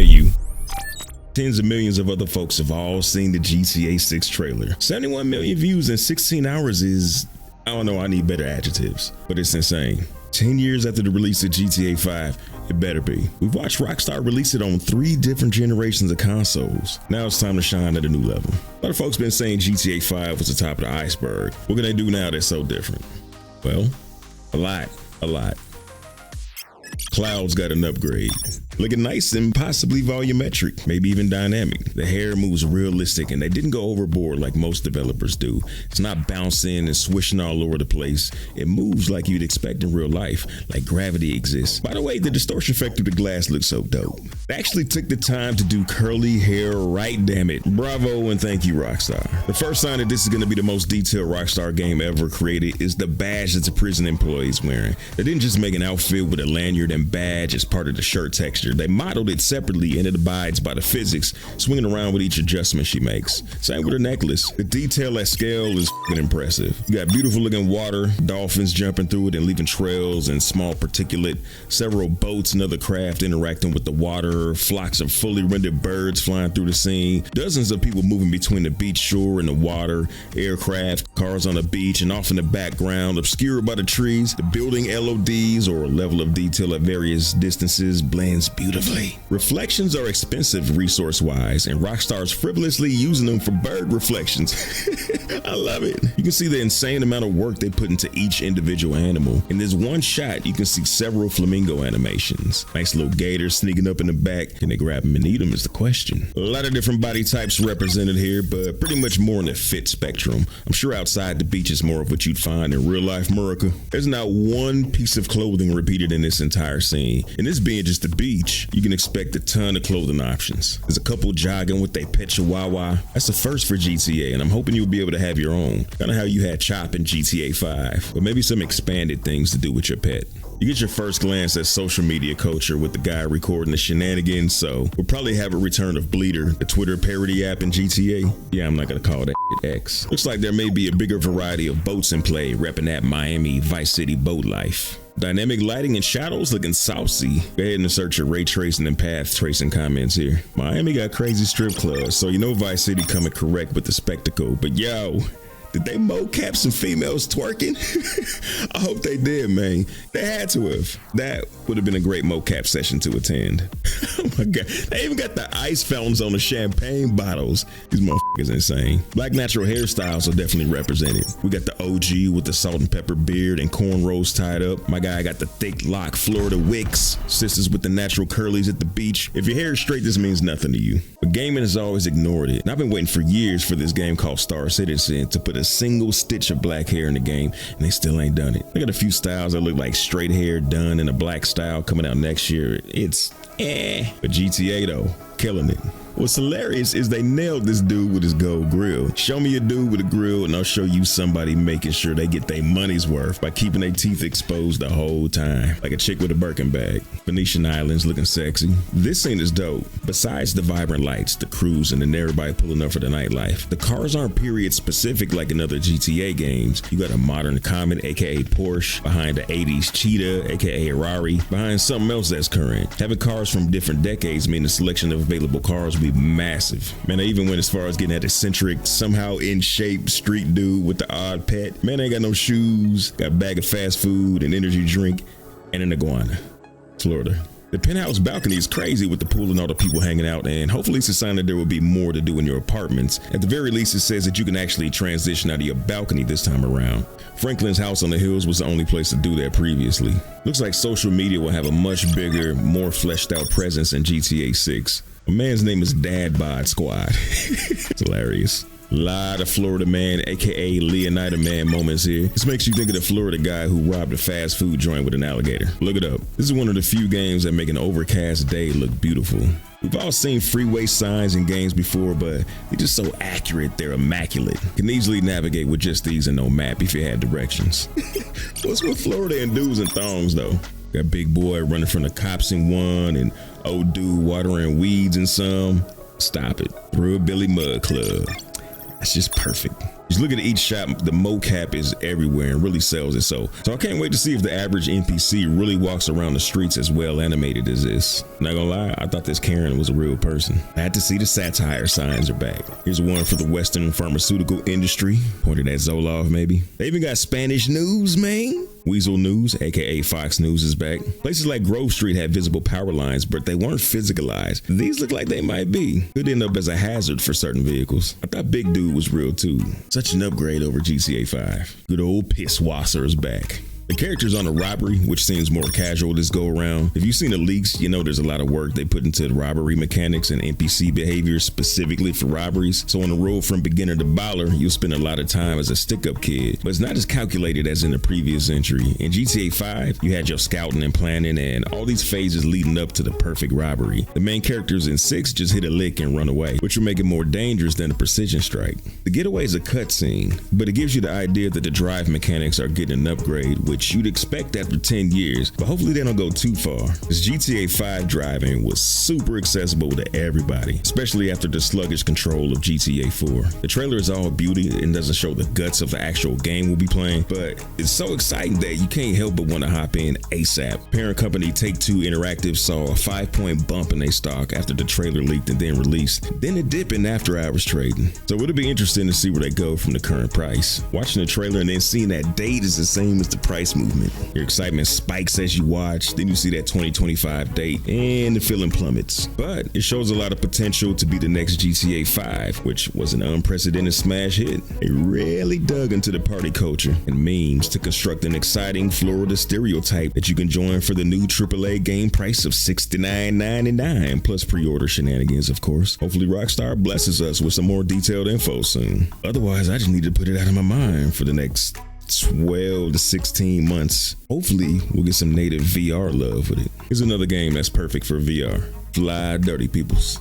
Hey you. Tens of millions of other folks have all seen the GTA 6 trailer. 71 million views in 16 hours is, I don't know, I need better adjectives, but it's insane. 10 years after the release of GTA 5, it better be. We've watched Rockstar release it on 3 different generations of consoles. Now it's time to shine at a new level. A lot of folks been saying GTA 5 was the top of the iceberg. What can they do now that's so different? Well, a lot. Cloud's got an upgrade. Looking nice and possibly volumetric, maybe even dynamic. The hair moves realistic and they didn't go overboard like most developers do. It's not bouncing and swishing all over the place. It moves like you'd expect in real life, like gravity exists. By the way, the distortion effect through the glass looks so dope. They actually took the time to do curly hair right, damn it. Bravo and thank you, Rockstar. The first sign that this is going to be the most detailed Rockstar game ever created is the badge that the prison employee is wearing. They didn't just make an outfit with a lanyard and badge as part of the shirt texture. They modeled it separately and it abides by the physics, swinging around with each adjustment she makes. Same with her necklace. The detail at scale is impressive. You got beautiful looking water, dolphins jumping through it and leaving trails and small particulate, several boats and other craft interacting with the water, flocks of fully rendered birds flying through the scene, dozens of people moving between the beach shore and the water, aircraft, cars on the beach, and off in the background, obscured by the trees, the building LODs or level of detail at various distances blends beautifully. Reflections are expensive resource-wise, and Rockstar's frivolously using them for bird reflections. I love it. You can see the insane amount of work they put into each individual animal. In this one shot, you can see several flamingo animations. Nice little gator sneaking up in the back. Can they grab them and eat them is the question. A lot of different body types represented here, but pretty much more in the fit spectrum. I'm sure outside the beach is more of what you'd find in real life America. There's not one piece of clothing repeated in this entire scene. And this being just the beach, you can expect a ton of clothing options. There's a couple jogging with their pet chihuahua. That's the first for GTA, and I'm hoping you'll be able to have your own. Kind of how you had Chop in GTA 5, but maybe some expanded things to do with your pet. You get your first glance at social media culture with the guy recording the shenanigans, so we'll probably have a return of Bleeder, the Twitter parody app in GTA. Yeah, I'm not gonna call that X. Looks like there may be a bigger variety of boats in play, repping that Miami Vice City boat life. Dynamic lighting and shadows looking saucy. Go ahead and search your ray tracing and path tracing comments here. Miami got crazy strip clubs, so you know Vice City coming correct with the spectacle, but yo, did they mocap some females twerking? I hope they did, man. They had to have. That would have been a great mocap session to attend. Oh my God. They even got the ice fountains on the champagne bottles. These motherfuckers insane. Black natural hairstyles are definitely represented. We got the OG with the salt and pepper beard and cornrows tied up. My guy got the thick lock Florida wicks. Sisters with the natural curlies at the beach. If your hair is straight, this means nothing to you. But gaming has always ignored it. And I've been waiting for years for this game called Star Citizen to put a single stitch of black hair in the game, and they still ain't done it. I got a few styles that look like straight hair done in a black style coming out next year. It's but GTA though, killing it. What's hilarious is they nailed this dude with his gold grill. Show me a dude with a grill and I'll show you somebody making sure they get their money's worth by keeping their teeth exposed the whole time. Like a chick with a Birkin bag. Venetian Islands looking sexy. This scene is dope. Besides the vibrant lights, the crews, and then everybody pulling up for the nightlife, the cars aren't period specific like in other GTA games. You got a modern Comet, aka Porsche, behind the 80s Cheetah, aka Rari, behind something else that's current. Having cars from different decades mean the selection of available cars will be massive. Man, I even went as far as getting that eccentric, somehow in shape street dude with the odd pet. Man, ain't got no shoes, got a bag of fast food, an energy drink, and an iguana. Florida. The penthouse balcony is crazy with the pool and all the people hanging out, and hopefully it's a sign that there will be more to do in your apartments. At the very least, it says that you can actually transition out of your balcony this time around. Franklin's house on the hills was the only place to do that previously. Looks like social media will have a much bigger, more fleshed out presence in GTA 6. A man's name is Dad Bod Squad. It's hilarious. Lot of Florida man, aka Leonida man moments here. This makes you think of the Florida guy who robbed a fast food joint with an alligator. Look it up. This is one of the few games that make an overcast day look beautiful. We've all seen freeway signs in games before, but they're just so accurate, they're immaculate. You can easily navigate with just these and no map if you had directions. What's with Florida and dudes and thongs though? Got big boy running from the cops in one and old dude watering weeds in some. Stop it. Through a Billy Mud Club. That's just perfect. Just look at each shot, the mocap is everywhere and really sells it. So I can't wait to see if the average NPC really walks around the streets as well animated as this. Not gonna lie, I thought this Karen was a real person. I had to see the satire signs are back. Here's one for the Western pharmaceutical industry, pointed at Zolov maybe. They even got Spanish news, man. Weasel News, aka Fox News, is back. Places like Grove Street had visible power lines, but they weren't physicalized. These look like they might be. Could end up as a hazard for certain vehicles. I thought Big Dude was real too. Such an upgrade over GTA 5. Good old Pisswasser is back. The characters on the robbery, which seems more casual this go around. If you've seen the leaks, you know there's a lot of work they put into the robbery mechanics and NPC behavior specifically for robberies. So on the road from beginner to baller, you'll spend a lot of time as a stick-up kid, but it's not as calculated as in the previous entry. In GTA 5, you had your scouting and planning and all these phases leading up to the perfect robbery. The main characters in 6 just hit a lick and run away, which will make it more dangerous than a precision strike. The getaway is a cutscene, but it gives you the idea that the drive mechanics are getting an upgrade, which you'd expect after 10 years, but hopefully they don't go too far. This GTA 5 driving was super accessible to everybody, especially after the sluggish control of GTA 4. The trailer is all beauty and doesn't show the guts of the actual game we'll be playing, but it's so exciting that you can't help but want to hop in ASAP. Parent company Take-Two Interactive saw a 5-point bump in their stock after the trailer leaked and then released, then a dip in after-hours trading. So it'll be interesting to see where they go from the current price. Watching the trailer and then seeing that date is the same as the price movement. Your excitement spikes as you watch, then you see that 2025 date and the feeling plummets. But it shows a lot of potential to be the next GTA 5, which was an unprecedented smash hit. They really dug into the party culture and memes to construct an exciting Florida stereotype that you can join for the new AAA game price of $69.99 plus pre-order shenanigans, of course. Hopefully Rockstar blesses us with some more detailed info soon. Otherwise, I just need to put it out of my mind for the next 12 to 16 months. Hopefully we'll get some native VR love with it. Here's another game that's perfect for VR. Fly Dirty Peoples.